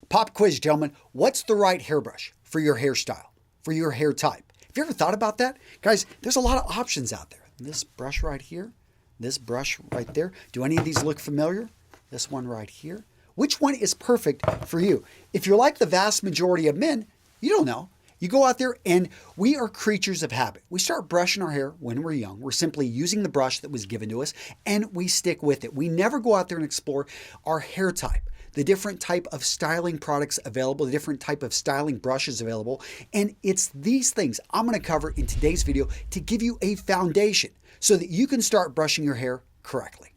Pop quiz, gentlemen. What's the right hairbrush for your hairstyle, for your hair type? Have you ever thought about that? Guys, there's a lot of options out there. This brush right here, this brush right there. Do any of these look familiar? This one right here. Which one is perfect for you? If you're like the vast majority of men, you don't know. You go out there and we are creatures of habit. We start brushing our hair when we're young. We're simply using the brush that was given to us and we stick with it. We never go out there and explore our hair type, the different type of styling products available, the different type of styling brushes available. And it's these things I'm going to cover in today's video to give you a foundation so that you can start brushing your hair correctly.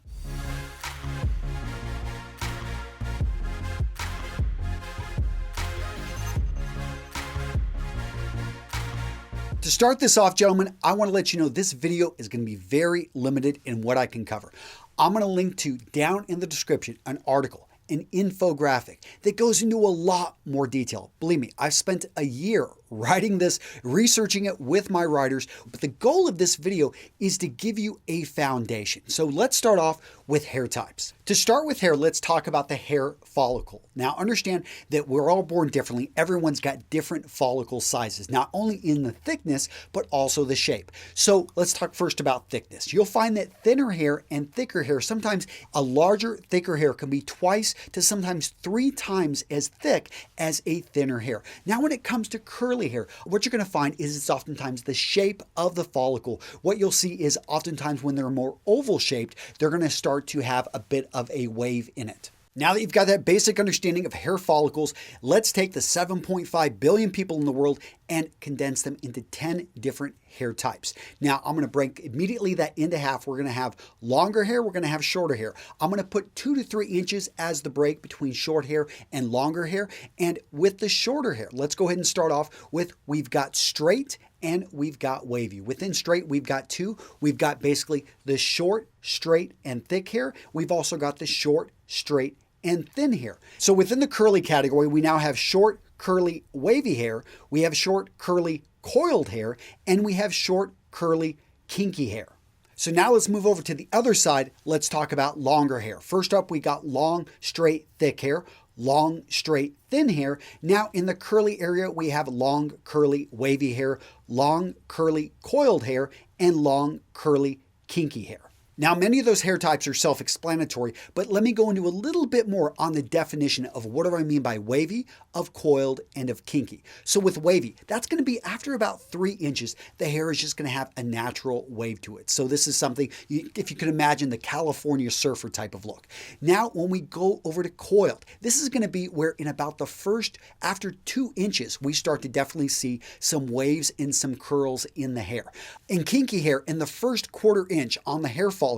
To start this off, gentlemen, I want to let you know this video is going to be very limited in what I can cover. I'm going to link to down in the description an article, an infographic that goes into a lot more detail. Believe me, I've spent a year writing this, researching it with my writers, but the goal of this video is to give you a foundation. So let's start off with hair types. To start with hair, let's talk about the hair follicle. Now understand that we're all born differently. Everyone's got different follicle sizes, not only in the thickness, but also the shape. So let's talk first about thickness. You'll find that thinner hair and thicker hair, sometimes a larger, thicker hair can be twice to sometimes 3 times as thick as a thinner hair. Now when it comes to curly hair, what you're going to find is it's oftentimes the shape of the follicle. What you'll see is oftentimes when they're more oval shaped, they're going to start to have a bit of a wave in it. Now that you've got that basic understanding of hair follicles, let's take the 7.5 billion people in the world and condense them into 10 different hair types. Now I'm going to break immediately that into half. We're going to have longer hair, we're going to have shorter hair. I'm going to put 2 to 3 inches as the break between short hair and longer hair. And with the shorter hair, let's go ahead and start off with we've got straight and we've got wavy. Within straight, we've got 2. We've got basically the short, straight, and thick hair. We've also got the short, straight, and thin hair. So within the curly category, we now have short, curly, wavy hair. We have short, curly, coiled hair, and we have short, curly, kinky hair. So now let's move over to the other side. Let's talk about longer hair. First up, we got long, straight, thick hair, long, straight, thin hair. Now in the curly area, we have long, curly, wavy hair, long, curly, coiled hair, and long, curly, kinky hair. Now, many of those hair types are self-explanatory, but let me go into a little bit more on the definition of what do I mean by wavy, of coiled, and of kinky. So with wavy, that's going to be after about 3 inches, the hair is just going to have a natural wave to it. So this is something, if you can imagine the California surfer type of look. Now, when we go over to coiled, this is going to be where in about the first, after 2 inches, we start to definitely see some waves and some curls in the hair. In kinky hair, in the first 1/4 inch on the hair follicle,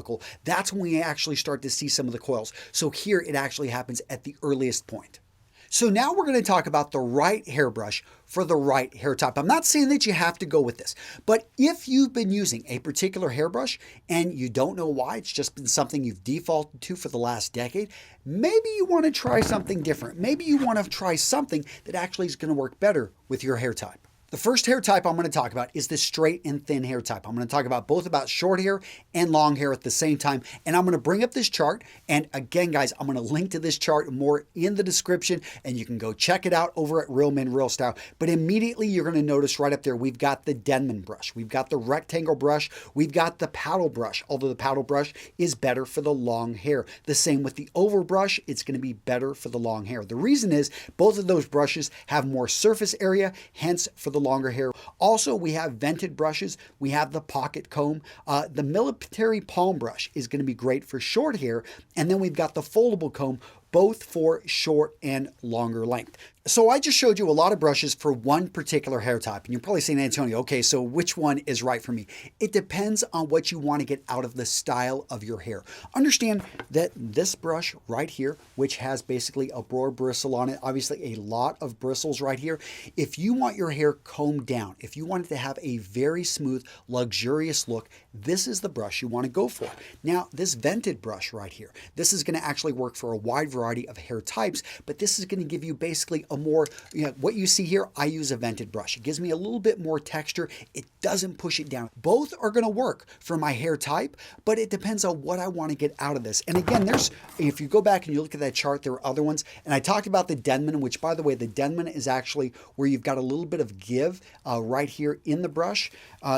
that's when we actually start to see some of the coils. So here it actually happens at the earliest point. So now we're going to talk about the right hairbrush for the right hair type. I'm not saying that you have to go with this, but if you've been using a particular hairbrush and you don't know why, it's just been something you've defaulted to for the last decade, maybe you want to try something different. Maybe you want to try something that actually is going to work better with your hair type. The first hair type I'm going to talk about is the straight and thin hair type. I'm going to talk about both about short hair and long hair at the same time. And I'm going to bring up this chart. And again, guys, I'm going to link to this chart more in the description and you can go check it out over at Real Men Real Style. But immediately you're going to notice right up there, we've got the Denman brush. We've got the rectangle brush. We've got the paddle brush, although the paddle brush is better for the long hair. The same with the oval brush. It's going to be better for the long hair. The reason is both of those brushes have more surface area, hence for the longer hair. Also, we have vented brushes. We have the pocket comb. The military palm brush is going to be great for short hair. And then we've got the foldable comb, both for short and longer length. So I just showed you a lot of brushes for one particular hair type. And you're probably saying, Antonio, okay, so which one is right for me? It depends on what you want to get out of the style of your hair. Understand that this brush right here, which has basically a broad bristle on it, obviously a lot of bristles right here. If you want your hair combed down, if you want it to have a very smooth, luxurious look, this is the brush you want to go for. Now, this vented brush right here, this is going to actually work for a wide variety variety of hair types, but this is going to give you basically a more, what you see here, I use a vented brush. It gives me a little bit more texture. It doesn't push it down. Both are going to work for my hair type, but it depends on what I want to get out of this. And again, if you go back and you look at that chart, there are other ones. And I talked about the Denman, which by the way, the Denman is actually where you've got a little bit of give right here in the brush.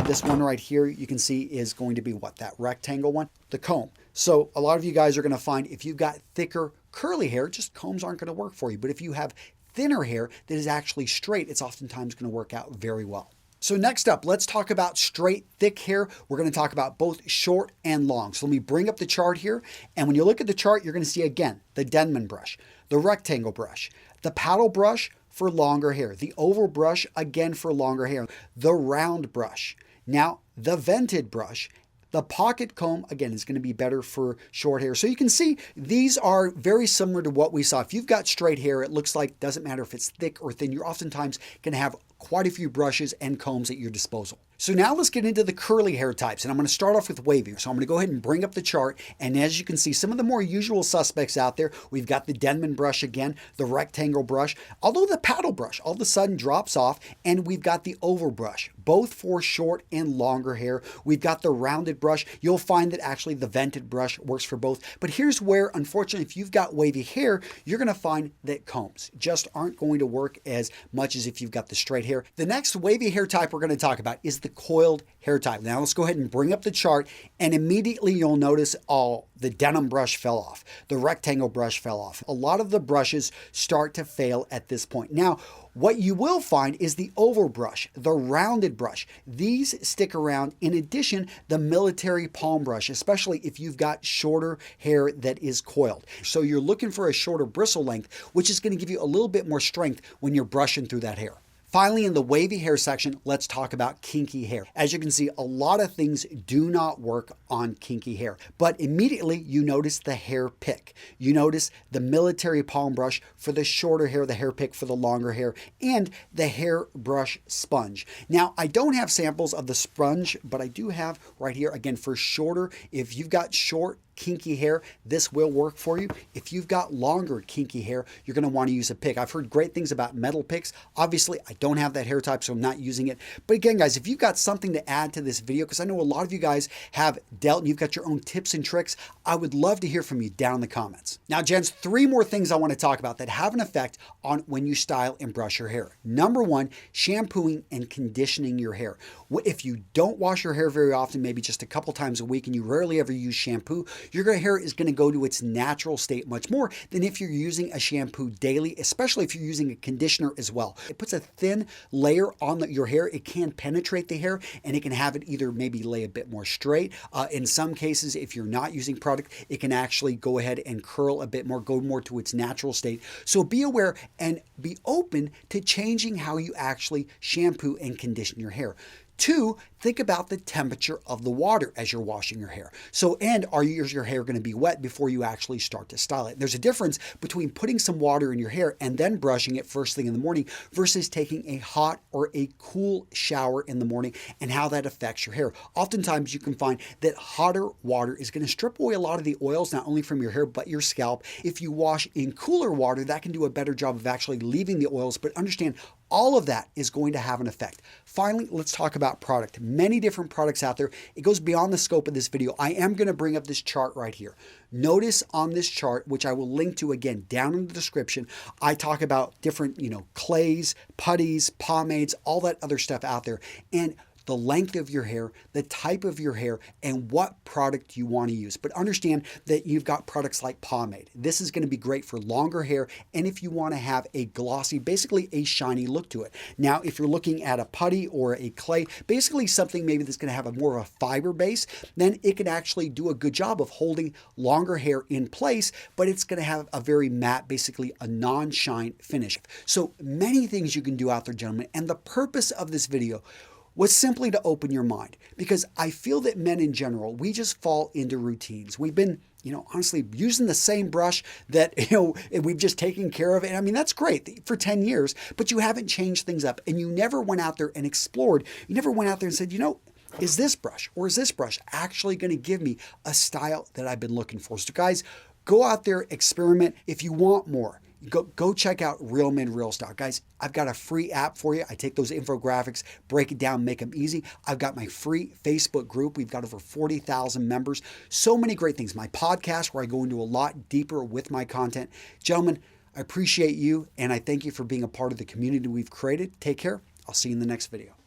This one right here, you can see is going to be what, that rectangle one, the comb. So a lot of you guys are going to find if you've got thicker curly hair, just combs aren't going to work for you. But if you have thinner hair that is actually straight, it's oftentimes going to work out very well. So next up, let's talk about straight, thick hair. We're going to talk about both short and long. So let me bring up the chart here. And when you look at the chart, you're going to see again, the Denman brush, the rectangle brush, the paddle brush for longer hair, the oval brush again for longer hair, the round brush, now the vented brush. The pocket comb, again, is going to be better for short hair. So you can see these are very similar to what we saw. If you've got straight hair, it looks like, doesn't matter if it's thick or thin, you're oftentimes going to have quite a few brushes and combs at your disposal. So now let's get into the curly hair types, and I'm going to start off with wavy. So I'm going to go ahead and bring up the chart, and as you can see, some of the more usual suspects out there, we've got the Denman brush again, the rectangle brush, although the paddle brush all of a sudden drops off, and we've got the oval brush, both for short and longer hair. We've got the rounded brush. You'll find that actually the vented brush works for both, but here's where, unfortunately, if you've got wavy hair, you're going to find that combs just aren't going to work as much as if you've got the straight hair. The next wavy hair type we're going to talk about is the coiled hair type. Now let's go ahead and bring up the chart, and immediately you'll notice the denim brush fell off. The rectangle brush fell off. A lot of the brushes start to fail at this point. Now, what you will find is the oval brush, the rounded brush. These stick around. In addition, the military palm brush, especially if you've got shorter hair that is coiled. So you're looking for a shorter bristle length, which is going to give you a little bit more strength when you're brushing through that hair. Finally, in the wavy hair section, let's talk about kinky hair. As you can see, a lot of things do not work on kinky hair, but immediately you notice the hair pick. You notice the military palm brush for the shorter hair, the hair pick for the longer hair, and the hairbrush sponge. Now, I don't have samples of the sponge, but I do have right here, again, for shorter. If you've got short, kinky hair, this will work for you. If you've got longer kinky hair, you're going to want to use a pick. I've heard great things about metal picks. Obviously, I don't have that hair type, so I'm not using it. But again, guys, if you've got something to add to this video, because I know a lot of you guys have dealt and you've got your own tips and tricks, I would love to hear from you down in the comments. Now, gents, 3 more things I want to talk about that have an effect on when you style and brush your hair. Number 1, shampooing and conditioning your hair. If you don't wash your hair very often, maybe just a couple times a week, and you rarely ever use shampoo, your hair is going to go to its natural state much more than if you're using a shampoo daily, especially if you're using a conditioner as well. It puts a thin layer on your hair. It can penetrate the hair, and it can have it either maybe lay a bit more straight. In some cases, if you're not using product, it can actually go ahead and curl a bit more, go more to its natural state. So be aware and be open to changing how you actually shampoo and condition your hair. 2, think about the temperature of the water as you're washing your hair. So, and is your hair going to be wet before you actually start to style it? There's a difference between putting some water in your hair and then brushing it first thing in the morning versus taking a hot or a cool shower in the morning and how that affects your hair. Oftentimes you can find that hotter water is going to strip away a lot of the oils, not only from your hair, but your scalp. If you wash in cooler water, that can do a better job of actually leaving the oils, but understand all of that is going to have an effect. Finally, let's talk about product. Many different products out there. It goes beyond the scope of this video. I am going to bring up this chart right here. Notice on this chart, which I will link to again down in the description, I talk about different, clays, putties, pomades, all that other stuff out there. And the length of your hair, the type of your hair, and what product you want to use. But understand that you've got products like pomade. This is going to be great for longer hair and if you want to have a glossy, basically a shiny look to it. Now, if you're looking at a putty or a clay, basically something maybe that's going to have a more of a fiber base, then it can actually do a good job of holding longer hair in place, but it's going to have a very matte, basically a non-shine finish. So many things you can do out there, gentlemen, and the purpose of this video was simply to open your mind, because I feel that men in general, we just fall into routines. We've been, honestly using the same brush that, we've just taken care of. And I mean, that's great for 10 years, but you haven't changed things up and you never went out there and explored. You never went out there and said, is this brush or is this brush actually going to give me a style that I've been looking for? So guys, Go out there, experiment. If you want more, go check out Real Men Real Style. Guys, I've got a free app for you. I take those infographics, break it down, make them easy. I've got my free Facebook group. We've got over 40,000 members. So many great things. My podcast, where I go into a lot deeper with my content. Gentlemen, I appreciate you, and I thank you for being a part of the community we've created. Take care. I'll see you in the next video.